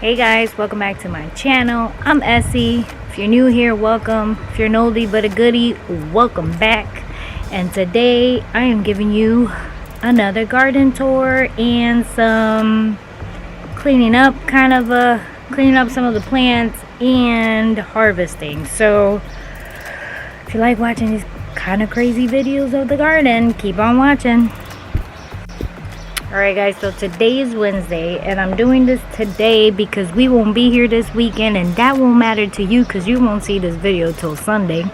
Hey guys, welcome back to my channel. I'm Essie. If you're new here, welcome. If you're an oldie but a goodie, welcome back. And today I am giving you another garden tour and some cleaning up some of the plants and harvesting. So if you like watching these kind of crazy videos of the garden, keep on watching. Alright guys, so today is Wednesday and I'm doing this today because we won't be here this weekend, and that won't matter to you because you won't see this video till Sunday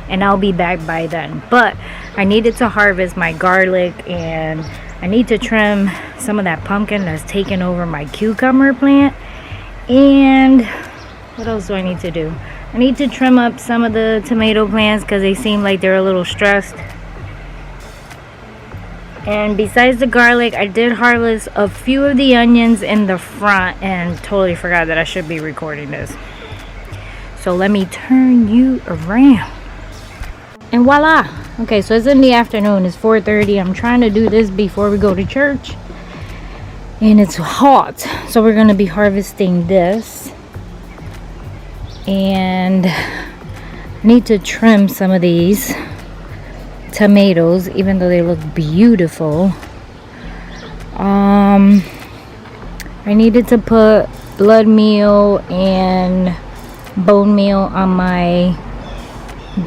and I'll be back by then. But I needed to harvest my garlic and I need to trim some of that pumpkin that's taken over my cucumber plant. And what else do I need to do? I need to trim up some of the tomato plants because they seem like they're a little stressed. And besides the garlic, I did harvest a few of the onions in the front and totally forgot that I should be recording this. So let me turn you around. And voila! Okay, so it's in the afternoon. It's 4:30. I'm trying to do this before we go to church. And it's hot. So we're going to be harvesting this. And I need to trim some of these tomatoes, even though they look beautiful. I needed to put blood meal and bone meal on my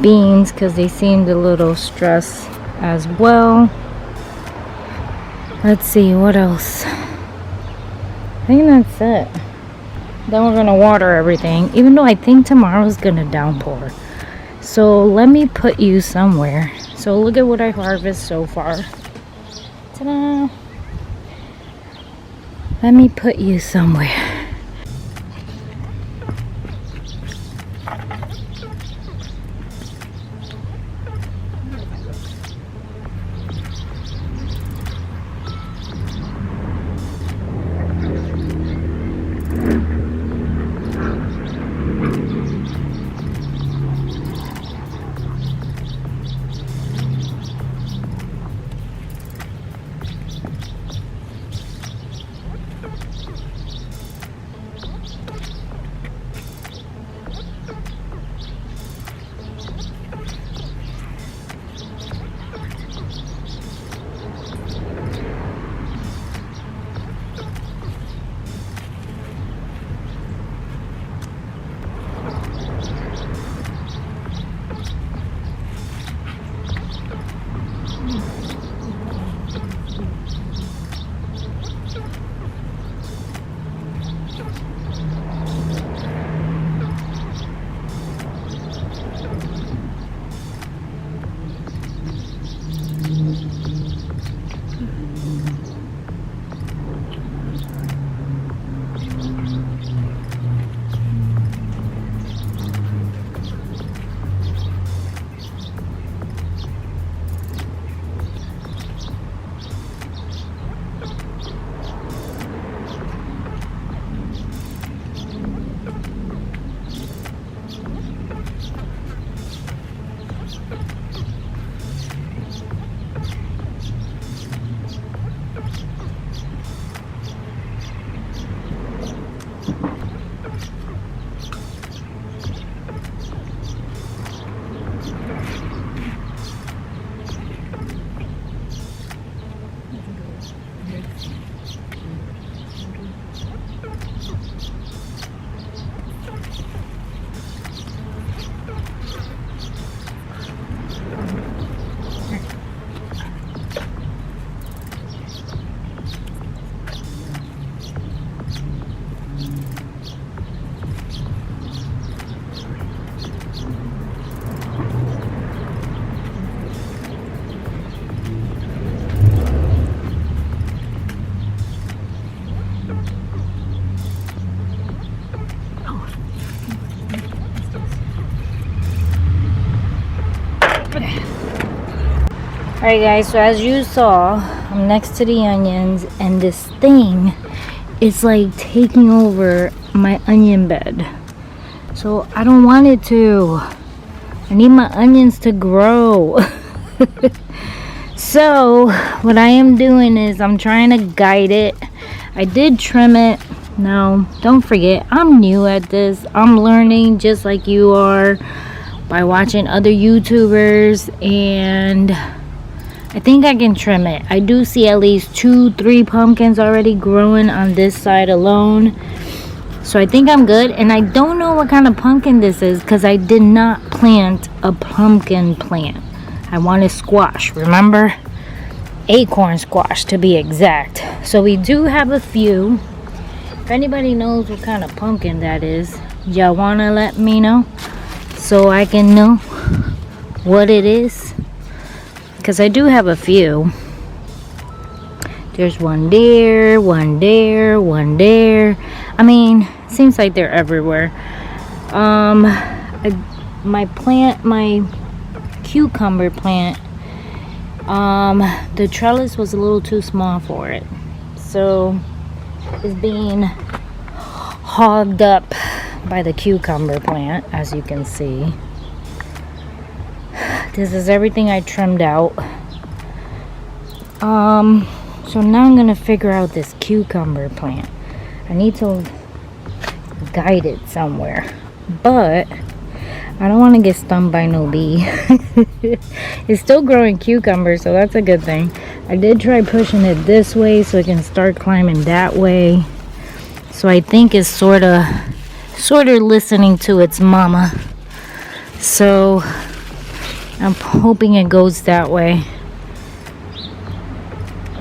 beans because they seemed a little stressed as well. Let's see what else. I think that's it. Then we're gonna water everything, even though I think tomorrow's gonna downpour. So let me put you somewhere. So look at what I harvest so far. Ta-da! Let me put you somewhere. Alright guys, so as you saw, I'm next to the onions and this thing is like taking over my onion bed. So I don't want it to. I need my onions to grow. So what I am doing is I'm trying to guide it. I did trim it Now, don't forget, I'm new at this. I'm learning just like you are by watching other YouTubers, and I think I can trim it. I do see at least 2-3 pumpkins already growing on this side alone. So I think I'm good. And I don't know what kind of pumpkin this is because I did not plant a pumpkin plant. I wanted squash, remember? Acorn squash to be exact. So we do have a few. If anybody knows what kind of pumpkin that is, y'all wanna let me know so I can know what it is? Because I do have a few. There's one there, one there, one there. I mean, seems like they're everywhere. My cucumber plant, the trellis was a little too small for it, so it's being hogged up by the cucumber plant, as you can see. This is everything I trimmed out. So now I'm gonna figure out this cucumber plant. I need to guide it somewhere, but I don't want to get stung by no bee. It's still growing cucumbers, so that's a good thing. I did try pushing it this way so it can start climbing that way. So I think it's sort of listening to its mama. So I'm hoping it goes that way.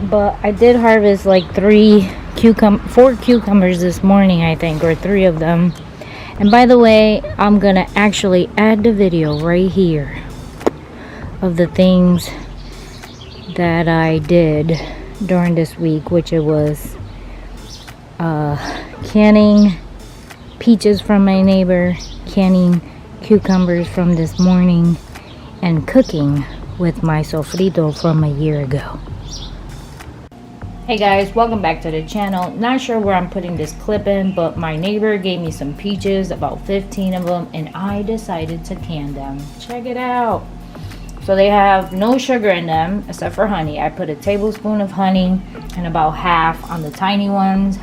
But I did harvest like 4 cucumbers this morning, I think, or 3 of them. And by the way, I'm gonna actually add the video right here of the things that I did during this week, which it was canning peaches from my neighbor, canning cucumbers from this morning, and cooking with my sofrito from a year ago. Hey guys, welcome back to the channel. Not sure where I'm putting this clip in, but my neighbor gave me some peaches, about 15 of them, and I decided to can them. Check it out. So they have no sugar in them except for honey. I put a tablespoon of honey and about half on the tiny ones.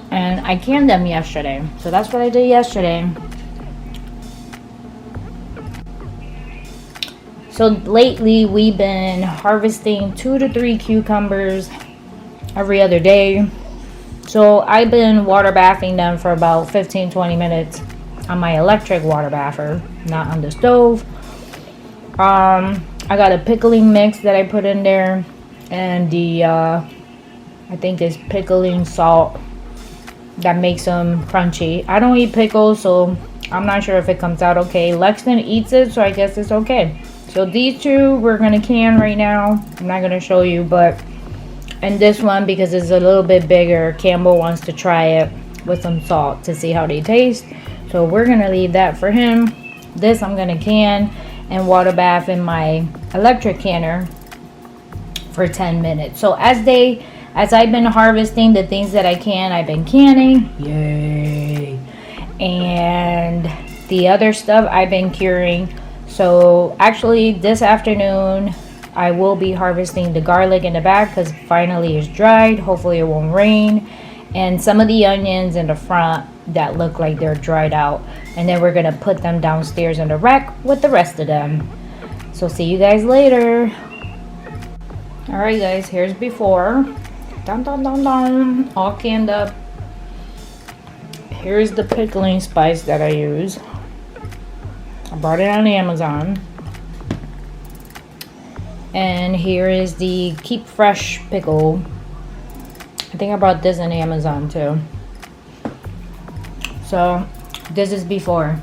And I canned them yesterday. So that's what I did yesterday. So lately we've been harvesting 2 to 3 cucumbers every other day. So I've been water bathing them for about 15-20 minutes on my electric water bather, not on the stove. I got a pickling mix that I put in there, and the I think it's pickling salt that makes them crunchy. I don't eat pickles, so I'm not sure if it comes out okay. Lexton eats it, so I guess it's okay. So these 2 we're gonna can right now. I'm not gonna show you, but and this one, because it's a little bit bigger, Campbell wants to try it with some salt to see how they taste. So we're gonna leave that for him. This I'm gonna can and water bath in my electric canner for 10 minutes. So as I've been harvesting the things that I can, I've been canning. Yay! And the other stuff I've been curing. So actually this afternoon I will be harvesting the garlic in the back because finally it's dried. Hopefully it won't rain. And some of the onions in the front that look like they're dried out. And then we're going to put them downstairs in the rack with the rest of them. So see you guys later. Alright guys, here's before. Dun, dun, dun, dun. All canned up. Here's the pickling spice that I use. I bought it on Amazon. And here is the Keep Fresh pickle. I think I bought this on Amazon too. So this is before.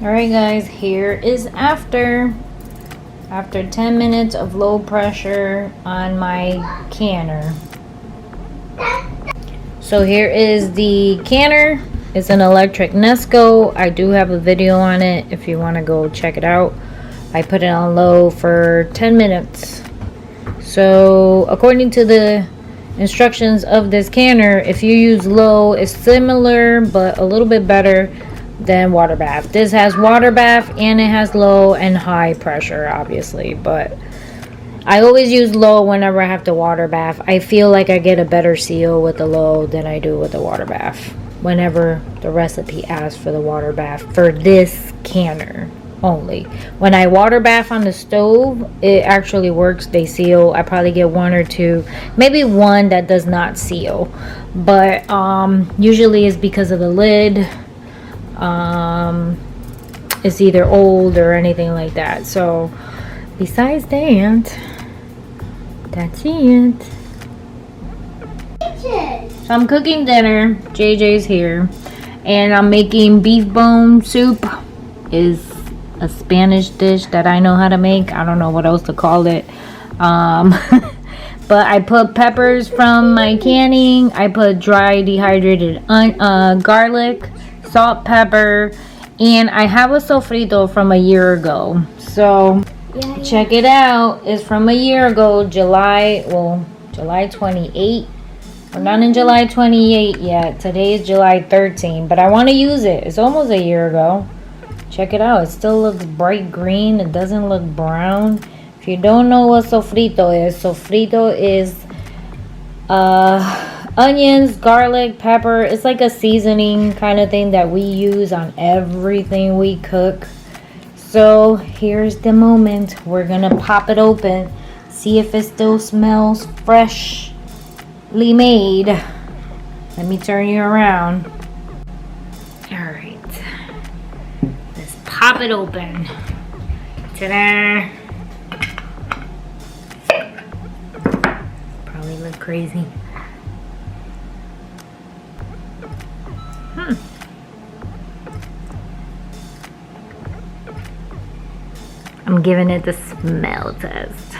Alright guys, here is after. After 10 minutes of low pressure on my canner. So here is the canner. It's an electric Nesco. I do have a video on it if you want to go check it out. I put it on low for 10 minutes. So according to the instructions of this canner, if you use low, it's similar but a little bit better than water bath. This has water bath and it has low and high pressure, obviously, but I always use low whenever I have to water bath. I feel like I get a better seal with the low than I do with the water bath. Whenever the recipe asks for the water bath for this canner only. When I water bath on the stove, it actually works. They seal. I probably get one or two, maybe one that does not seal. But usually it's because of the lid. It's either old or anything like that. So besides that, that's it. So I'm cooking dinner. JJ's here, and I'm making beef bone soup. Is a Spanish dish that I know how to make. I don't know what else to call it. But I put peppers from my canning. I put dry dehydrated garlic, salt, pepper, and I have a sofrito from a year ago. So check it out. It's from a year ago, July 28. We're not in July 28 yet. Today is July 13, but I want to use it. It's almost a year ago. Check it out. It still looks bright green. It doesn't look brown. If you don't know what sofrito is onions, garlic, pepper. It's like a seasoning kind of thing that we use on everything we cook. So here's the moment. We're gonna pop it open, see if it still smells freshly made. Let me turn you around. All right, let's pop it open. Ta-da! Probably look crazy. I'm giving it the smell test.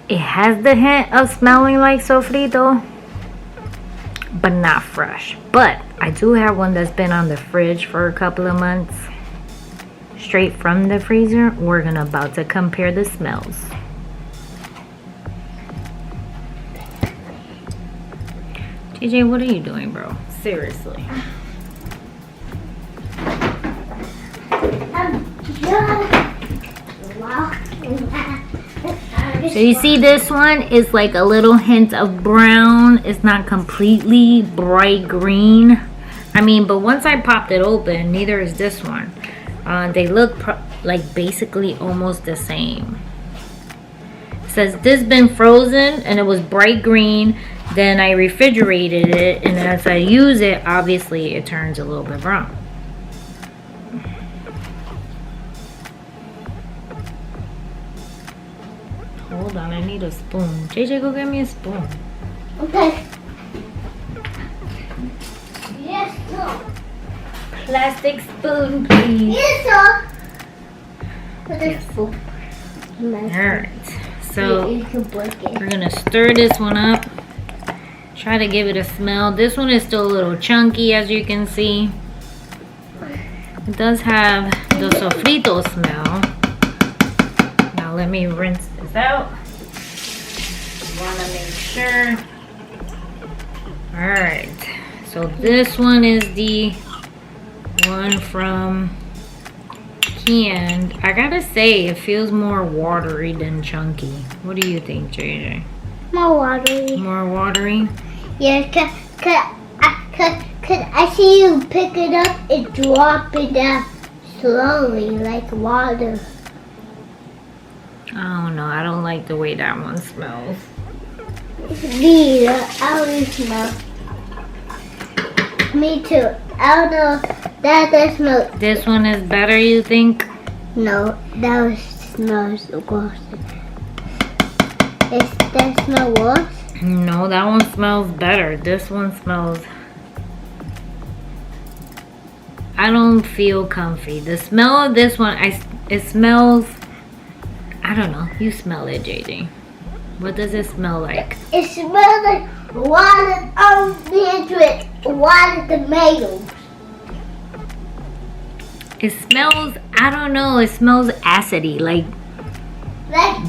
It has the hint of smelling like sofrito, but not fresh. But I do have one that's been on the fridge for a couple of months, straight from the freezer. We're about to compare the smells. TJ, what are you doing, bro? Seriously. So you see this one is like a little hint of brown. It's not completely bright green. I mean, but once I popped it open, neither is this one. They look like basically almost the same. It says this been frozen and it was bright green. Then I refrigerated it, and as I use it, obviously it turns a little bit brown. Hold on, I need a spoon. JJ, go get me a spoon. Okay. Yes, sir. Plastic spoon, please. Yes, sir. Yes. Alright, so You can break it. we're gonna stir this one up. Try to give it a smell. This one is still a little chunky, as you can see. It does have the sofrito smell. Now let me rinse this out. Want to make sure. Alright, so this one is the one from canned. I gotta say, it feels more watery than chunky. What do you think, JJ? More watery. More watery? Yeah, cause I see you pick it up and drop it down slowly like water. I don't know. I don't like the way that one smells. Neither. I don't smell. Me too. I don't know. That smells. This one is better, you think? No, that smells gross. Is that smell worse? No, that one smells better. This one smells... I don't feel comfy. The smell of this one, it smells... I don't know. You smell it, JJ. What does it smell like? It smells like water onions with water tomatoes. It smells... I don't know. It smells acidy, like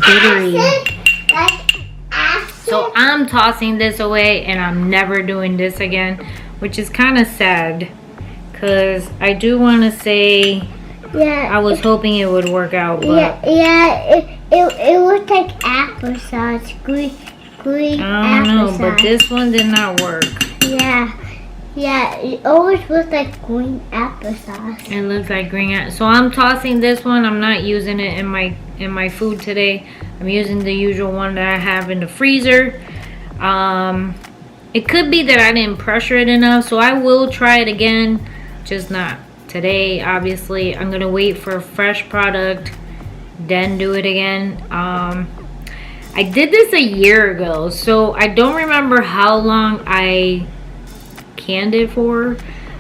bittery. Acid? Like acid? So I'm tossing this away and I'm never doing this again, which is kind of sad because I do want to say Yeah. I was hoping it would work out, but it looked like applesauce, green I don't know, applesauce. but this one did not work. Yeah, it always looks like green applesauce. It looks like green. So I'm tossing this one. I'm not using it in my food today. I'm using the usual one that I have in the freezer. It could be that I didn't pressure it enough, so I will try it again, just not today. Obviously, I'm gonna wait for a fresh product, then do it again. I did this a year ago, so I don't remember how long I canned it for.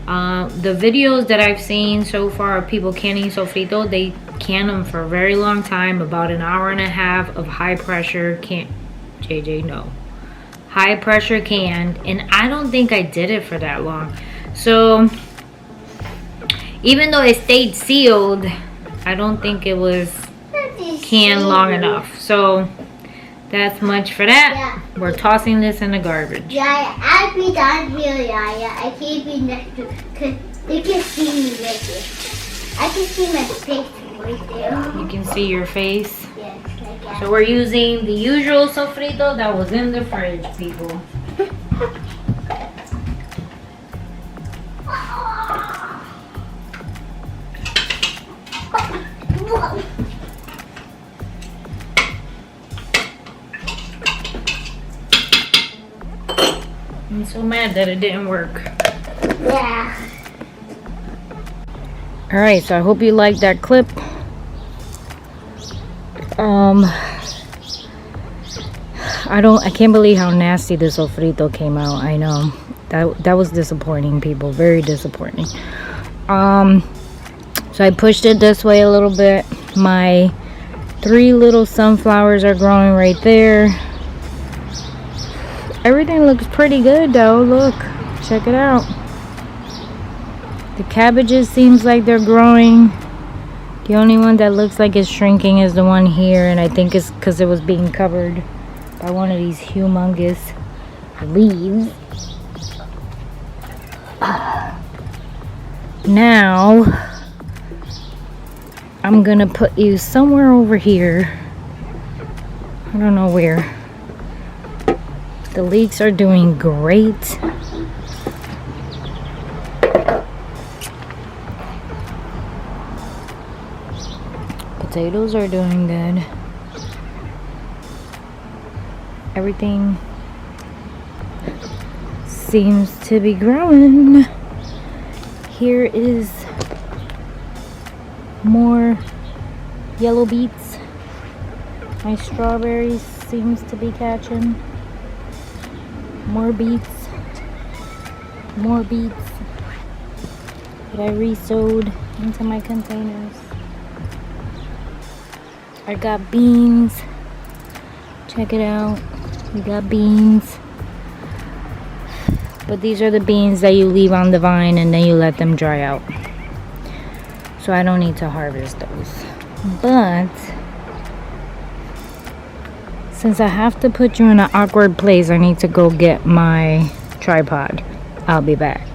The videos that I've seen so far of people canning sofrito, they can them for a very long time, about an hour and a half of high pressure high pressure canned, and I don't think I did it for that long. So even though it stayed sealed, I don't think it was canned long enough. So that's much for that. Yeah. We're tossing this in the garbage. Yeah, I'll be down here, yeah. I can't be next to, cause they can see me right here. I can see my face right there. You can see your face. Yes, like that. So we're using the usual sofrito that was in the fridge, people. I'm so mad that it didn't work. Yeah. Alright, so I hope you liked that clip. I can't believe how nasty the sofrito came out. I know. That was disappointing, people. Very disappointing. So I pushed it this way a little bit. My 3 little sunflowers are growing right there. Everything looks pretty good though. Look, check it out. The cabbages seems like they're growing. The only one that looks like it's shrinking is the one here, and I think it's because it was being covered by one of these humongous leaves. Now I'm gonna put you somewhere over here. I don't know where. The leeks are doing great. Potatoes are doing good. Everything seems to be growing. Here is more yellow beets. My strawberries seems to be catching. More beets that I re-sowed into my containers. I got beans. Check it out. We got beans. But these are the beans that you leave on the vine and then you let them dry out. So I don't need to harvest those. But since I have to put you in an awkward place, I need to go get my tripod. I'll be back.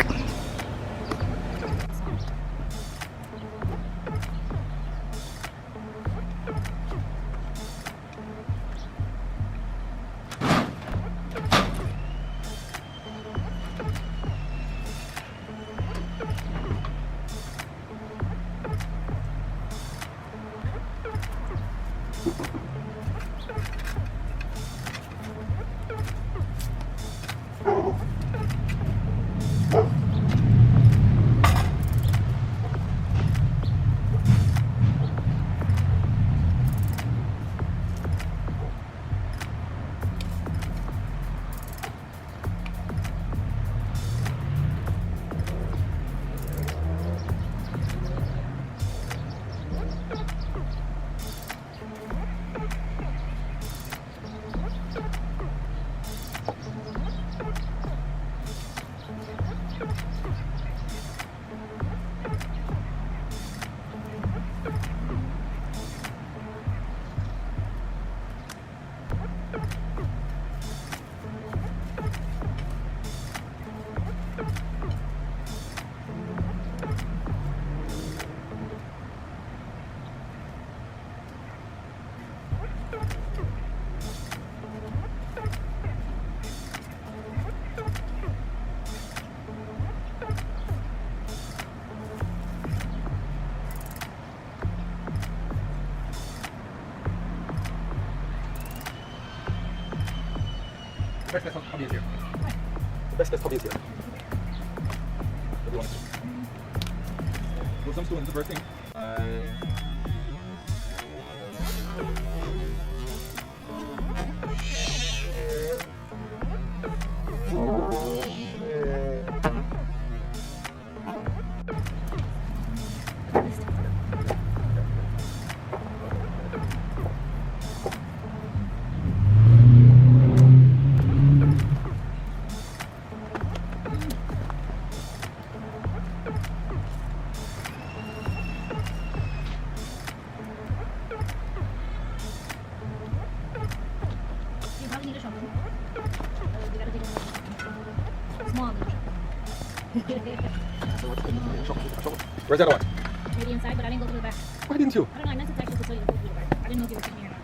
bestest hobby is here. The bestest hobby is here. What do you want to do? Put some stones, the first thing. You probably need a shovel. We gotta take a small shovel. Where's the other one? Maybe inside, but I didn't go through the back. Why didn't you? I don't know. I meant to text you to tell you to go through the back. I didn't know if you were sitting here or not.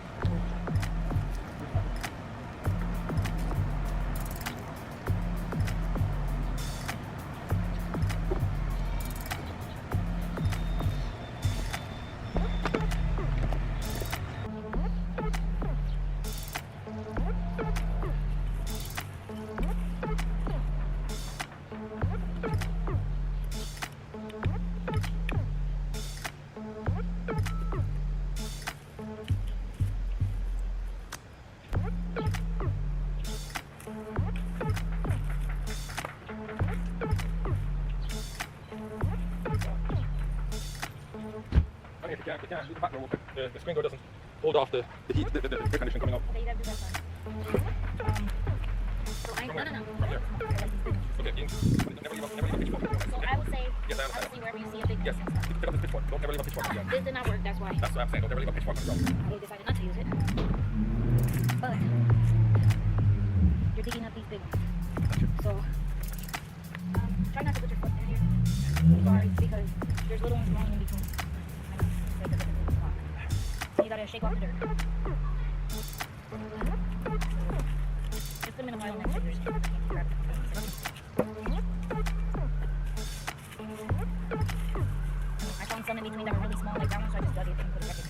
If you can't leave the back door open. The screen door doesn't hold off the heat, the air conditioning coming up. Okay, you gotta do that side. So I no. Okay, never leave a pitchfork. So I would say, Yes, I understand. obviously wherever you see a big Yes, pick up the pitchfork. Don't never leave a pitchfork on the ground. This did not work, that's why That's what I'm saying. Don't never leave a pitchfork on the ground. I decided not to use it. But you're digging up these big ones. So try not to put your foot in here. Sorry, because there's little ones growing in between. So you gotta shake off the dirt. Just put them in a pile next to yours. Grab it. I found some in between that were really small like that one, so I just dug it and put it back in.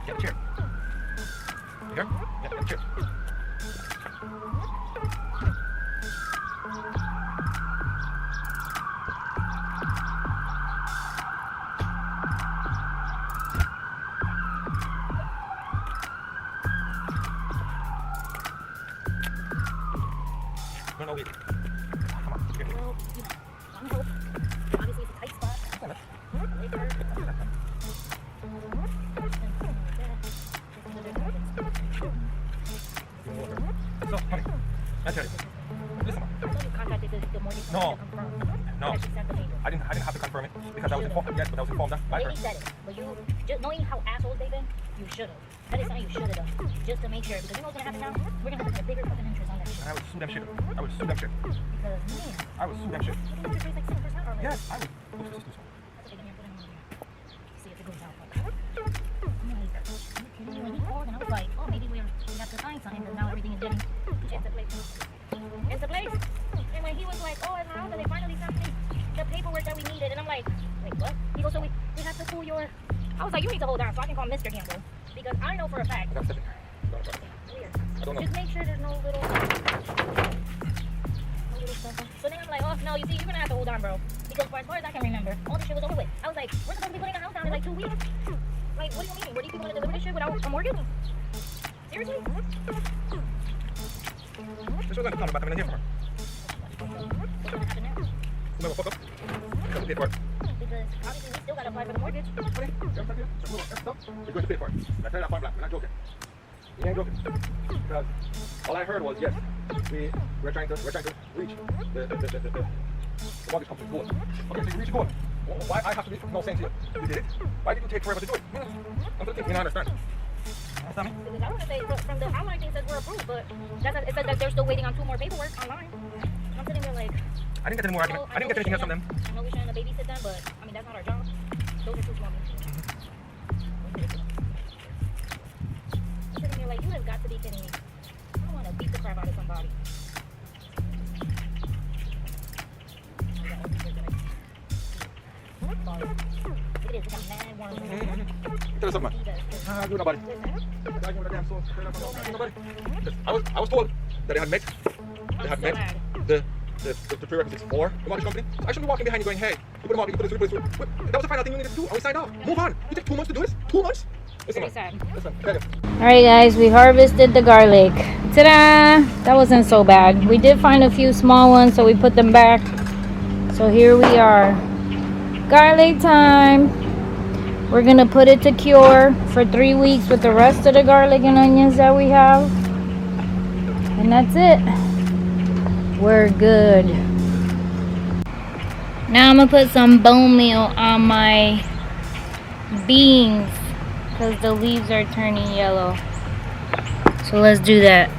Get a chair. You hear? Get a chair. No, wait. Come on. Get it. Well, you know, one hope. Obviously, it's a tight spot. So, honey, I tell you. Listen, You contacted the mortgage No. company to confirm No. that she sent the paper. I didn't have to confirm it because I was informed. Yes, but I was informed by her. Maybe said it, but you, just knowing how assholes they've been, you should have. That is something you should have done, just to make sure. Because you know what's gonna happen now? We're gonna have to pay a bigger fucking interest on that shit. And I would sue them shit. I would sue them shit. Because man, I would sue them shit. the interest rate's like 7% already. Yes, I would. Let's just do so. That's okay, give me a put it on here. See if it goes down. I'm like, are you kidding me? When he called and I was like, oh, maybe we have to sign something, but now everything is getting into place. Into place. And when he was like, oh, and how did they finally sent me the paperwork that we needed? And I'm like, wait, what? He goes, so we have to pull your... I was like, you need to hold on so I can call Mr. Gamble. Because I know for a fact. I got 7. Weird. I don't know. Just make sure there's no little something. So then I'm like, oh, no, you see, you're going to have to hold on, bro. Because for as far as I can remember, all this shit was over with. I was like, we're supposed to be putting a house down in like 2 weeks. Like, what do you mean? Where do you people want to deliver this shit without a mortgage? Seriously? This wasn't the plan, but I'm in here for her. What's going to happen now? Whoever fuck up, you have to pay for it. Because obviously we still got to apply for the mortgage. Okay, you understand here? So, that's stuff. You're going to pay for it. I tell you that point blank. We're not joking. We ain't joking. Because all I heard was, yes, we're trying to reach the mortgage company's goal. Okay, so you reach the goal. Why I have to be no saying to you, you did it? Why did you take forever to do it? I'm thinking, I understand. Understand me? Because I want to say, from the online thing says we're approved, but it says that they're still waiting on 2 more paperwork online. I'm sitting there like... I didn't get any more argument. I didn't get anything else from them. I know we shouldn't have babysit them, but I mean, that's not our job. Those are too small. I'm sitting here like, you have got to be kidding me. out of somebody. It is. It's got mad worms. Tell us something, man. Ah, do nobody. I was told that they had met the prerequisites for the mortgage company. So I shouldn't be walking behind you going, hey, you put a mortgage, you put this, you put this. That was the final thing you needed to do. And we signed off. Move on. You take 2 months to do this? 2 months? Listen, Pretty sad. listen, tell you. Alright guys, we harvested the garlic. Ta-da! That wasn't so bad. We did find a few small ones, so we put them back. So here we are. Garlic time. We're gonna put it to cure for 3 weeks with the rest of the garlic and onions that we have. And that's it. We're good. Now I'm gonna put some bone meal on my beans because the leaves are turning yellow. So let's do that.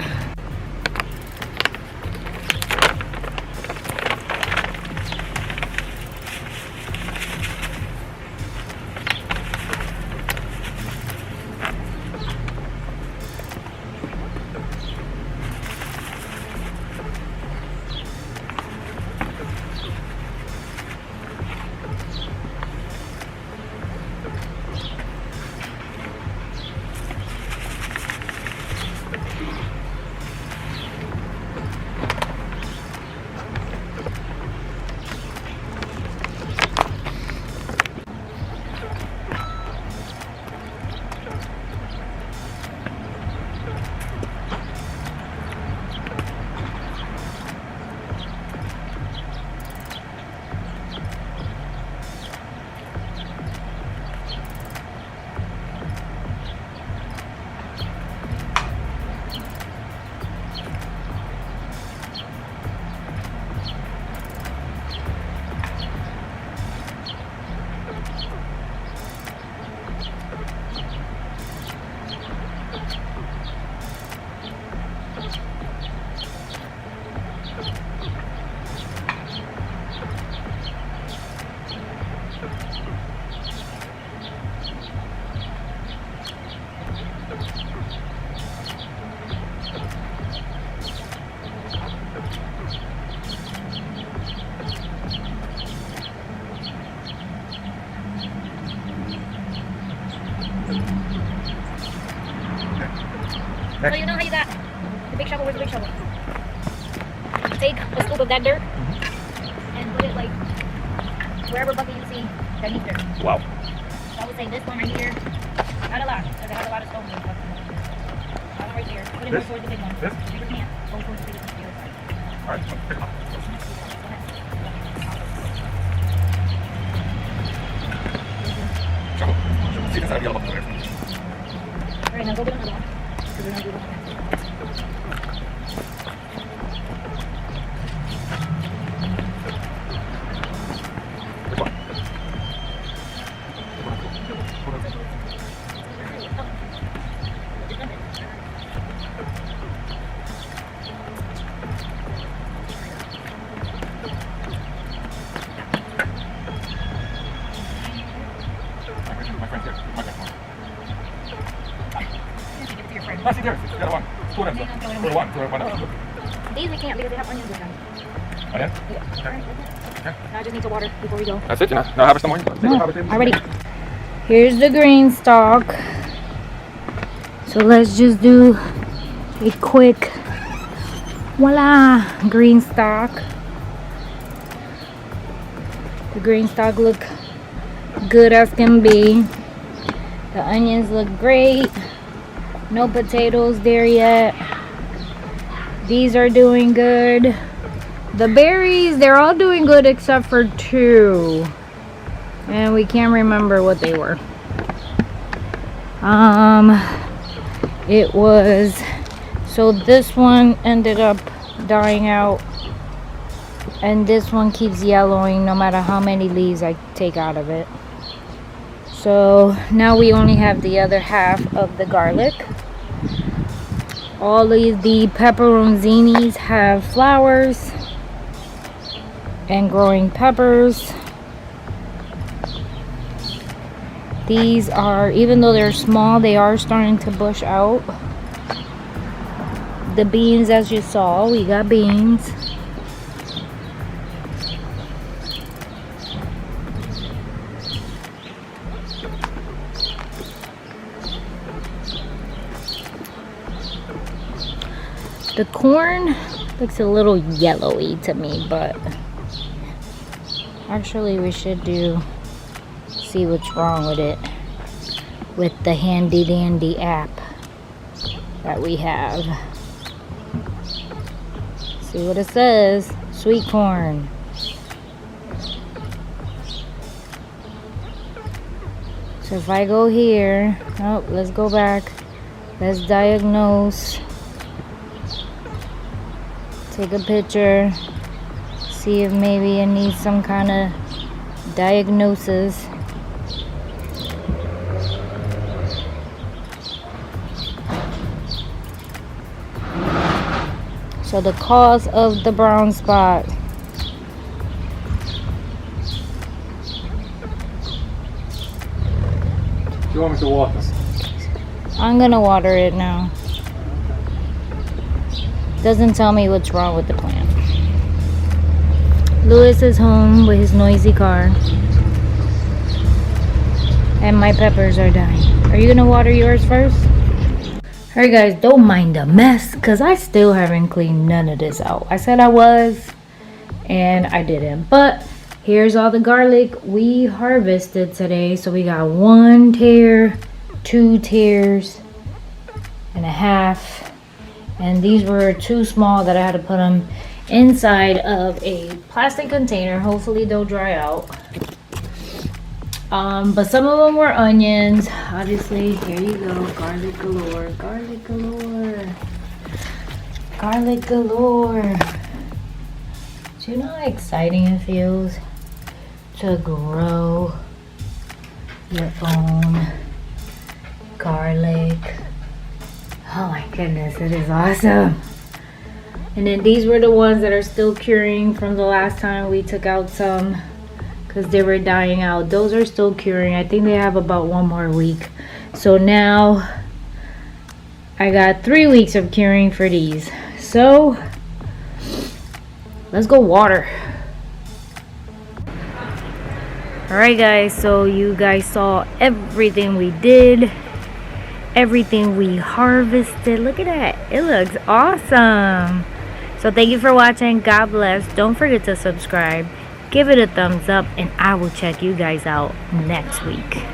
So you know how you got the big shovel? Where's the big shovel? Take a scoop of that dirt and put it like wherever bucket you see that needs dirt. Wow. So I would say this one right here, not a lot, because it has a lot of stones in it. That one right here, put it more towards the big one. This? Use your hand, go towards the big one. Alright, pick it up. Shovel. See inside of the yellow bucket there. Alright, now go get another one. Because we're going to do this one. Which one? My friend's here. My friend's one. I see there. The other one. Two of them. Two one. Two one. These we can't because they have onions with them. Onion? Yeah. Okay. Okay. Now I just need to water before we go. That's it, you know. Now harvest some more. Already. Here's the green stalk. So let's just do a quick voila green stalk. The green stalk look good as can be. The onions look great. No potatoes there yet. These are doing good. The berries, they're all doing good except for two. And we can't remember what they were. It was, so this one ended up dying out. And this one keeps yellowing no matter how many leaves I take out of it. So now we only have the other half of the garlic. All of the pepperoncinis have flowers and growing peppers. These are, even though they're small, they are starting to bush out. the beans, as you saw, we got beans. The corn looks a little yellowy to me, but actually we should see what's wrong with it with the handy dandy app that we have. See what it says. Sweet corn. So if I go here, oh, let's go back. Let's diagnose. Take a picture. See if maybe it needs some kind of diagnosis. So the cause of the brown spot. Do you want me to water? I'm gonna water it now. Doesn't tell me what's wrong with the plant. Lewis is home with his noisy car. And my peppers are dying. Are you gonna water yours first? Alright guys, don't mind the mess, because I still haven't cleaned none of this out. I said I was, and I didn't. But here's all the garlic we harvested today. So we got 1 tear, 2 tears and a half. And these were too small that I had to put them inside of a plastic container. Hopefully they'll dry out. But some of them were onions. Obviously, here you go. Garlic galore. Garlic galore. Garlic galore. Do you know how exciting it feels to grow your own garlic? Oh my goodness, it is awesome. And then these were the ones that are still curing from the last time we took out some, because they were dying out. Those are still curing. I think they have about 1 more week. So now I got 3 weeks of curing for these. So let's go water. Alright guys, so you guys saw everything we did, everything we harvested. Look at that, it looks awesome. So thank you for watching. God bless. Don't forget to subscribe, give it a thumbs up, and I will check you guys out next week.